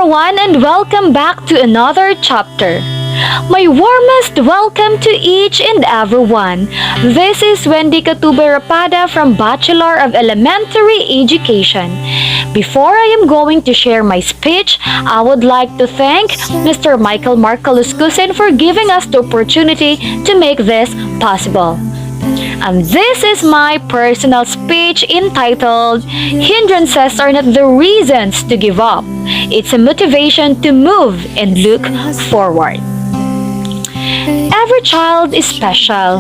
everyone, and welcome back to another chapter. My warmest welcome to each and everyone. This is Wendy Catube Rapada from Bachelor of Elementary Education. Before I am going to share my speech, I would like to thank Mr. Michael Marcaluscusin for giving us the opportunity to make this possible. And this is my personal speech entitled Hindrances Are Not the Reasons to Give Up. It's a motivation to move and look forward. Every child is special.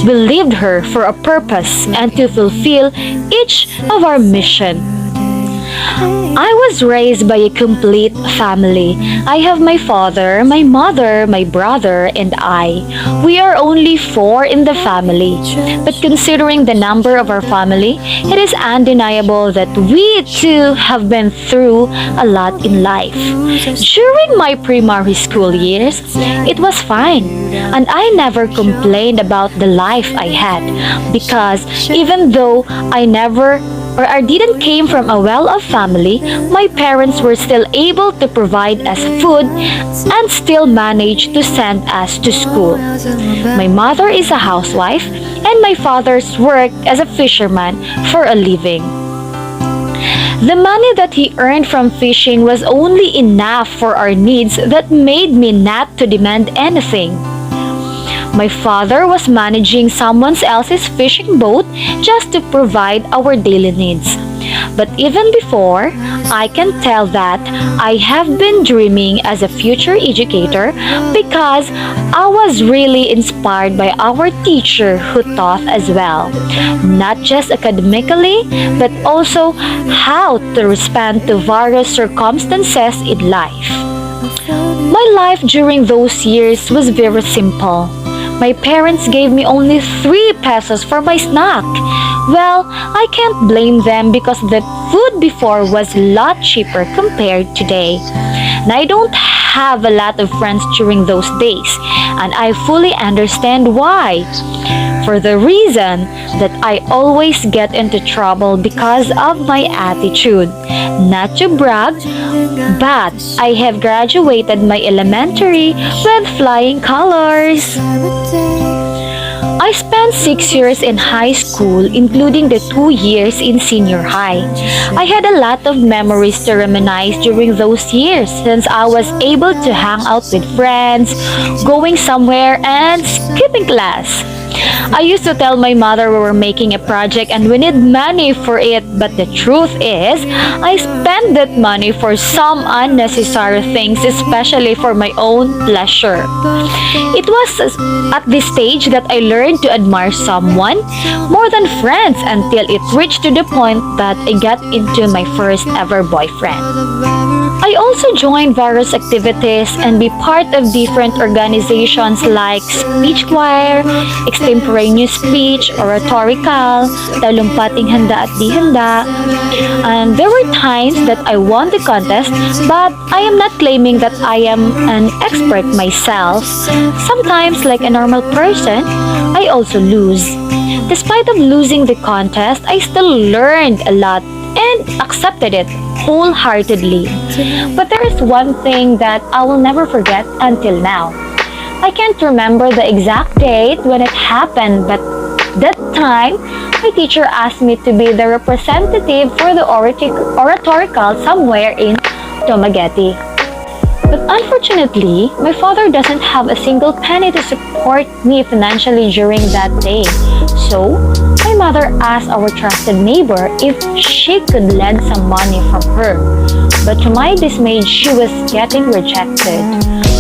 We lived her for a purpose and to fulfill each of our mission. I was raised by a complete family. I have my father, my mother, my brother, and I. We are only 4 in the family. But considering the number of our family, it is undeniable that we too have been through a lot in life. During my primary school years, it was fine. And I never complained about the life I had. Because even though I didn't came from a well-off family, my parents were still able to provide us food and still managed to send us to school. My mother is a housewife and my father's worked as a fisherman for a living. The money that he earned from fishing was only enough for our needs that made me not to demand anything. My father was managing someone else's fishing boat just to provide our daily needs. But even before, I can tell that I have been dreaming as a future educator because I was really inspired by our teacher who taught as well, not just academically, but also how to respond to various circumstances in life. My life during those years was very simple. My parents gave me only 3 pesos for my snack. Well, I can't blame them because the food before was a lot cheaper compared today. And I don't have a lot of friends during those days, and I fully understand why. For the reason that I always get into trouble because of my attitude. Not to brag, but I have graduated my elementary with flying colors. I spent 6 years in high school, including the 2 years in senior high. I had a lot of memories to reminisce during those years since I was able to hang out with friends, going somewhere, and skipping class. I used to tell my mother we were making a project and we need money for it, but the truth is, I spent that money for some unnecessary things, especially for my own pleasure. It was at this stage that I learned to admire someone more than friends until it reached to the point that I got into my first ever boyfriend. I also joined various activities and be part of different organizations like speech choir, extemporaneous speech, oratorical, talumpating handa at di handa. And there were times that I won the contest, but I am not claiming that I am an expert myself. Sometimes, like a normal person, I also lose. Despite of losing the contest, I still learned a lot and accepted it wholeheartedly. But there is one thing that I will never forget until now. I can't remember the exact date when it happened, but that time, my teacher asked me to be the representative for the oratorical somewhere in Dumaguete. But unfortunately, my father doesn't have a single penny to support me financially during that day. So, my mother asked our trusted neighbor if she could lend some money from her. But to my dismay, she was getting rejected.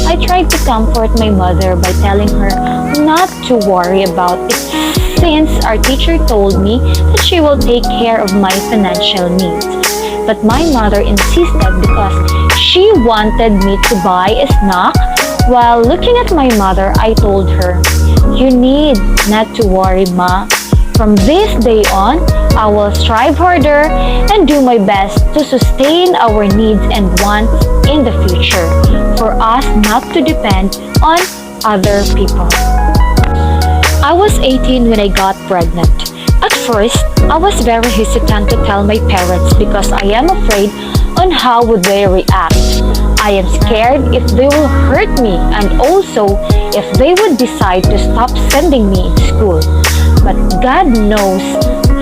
I tried to comfort my mother by telling her not to worry about it since our teacher told me that she will take care of my financial needs. But my mother insisted because she wanted me to buy a snack. While looking at my mother, I told her, "You need not to worry, Ma. From this day on, I will strive harder and do my best to sustain our needs and wants in the future for us not to depend on other people." I was 18 when I got pregnant. At first, I was very hesitant to tell my parents because I am afraid on how would they react. I am scared if they will hurt me and also if they would decide to stop sending me to school. But God knows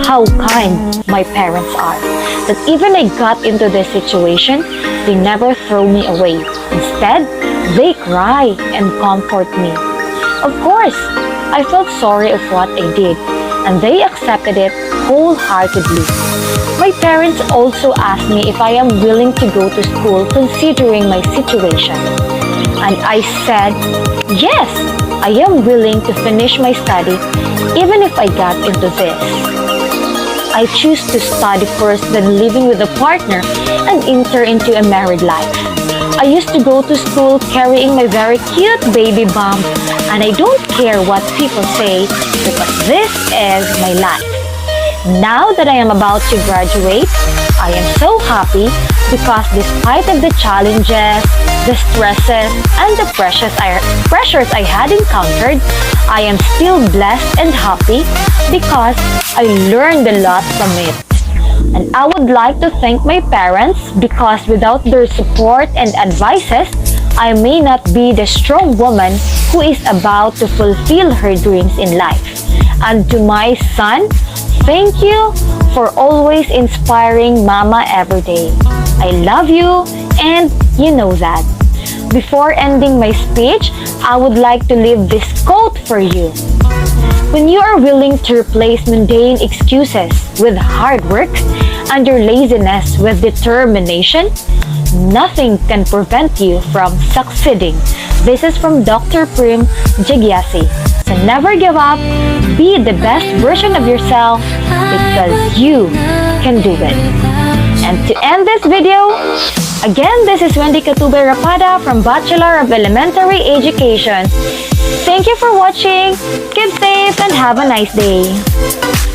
how kind my parents are. That even I got into this situation, they never throw me away. Instead, they cry and comfort me. Of course, I felt sorry of what I did, and they accepted it wholeheartedly. My parents also asked me if I am willing to go to school considering my situation. And I said, yes, I am willing to finish my study even if I got into this. I choose to study first than living with a partner and enter into a married life. I used to go to school carrying my very cute baby bump, and I don't care what people say because this is my life. Now that I am about to graduate, I am so happy because despite of the challenges, the stresses, and the pressures I had encountered, I am still blessed and happy because I learned a lot from it. And I would like to thank my parents because without their support and advices, I may not be the strong woman who is about to fulfill her dreams in life. And to my son, thank you for always inspiring Mama every day. I love you and you know that. Before ending my speech, I would like to leave this quote for you. When you are willing to replace mundane excuses with hard work and your laziness with determination, nothing can prevent you from succeeding. This is from Dr. Prim Jigyasi. So never give up, be the best version of yourself because you can do it. And to end this video, again, this is Wendy Catube Rapada from Bachelor of Elementary Education. Thank you for watching, keep safe, and have a nice day.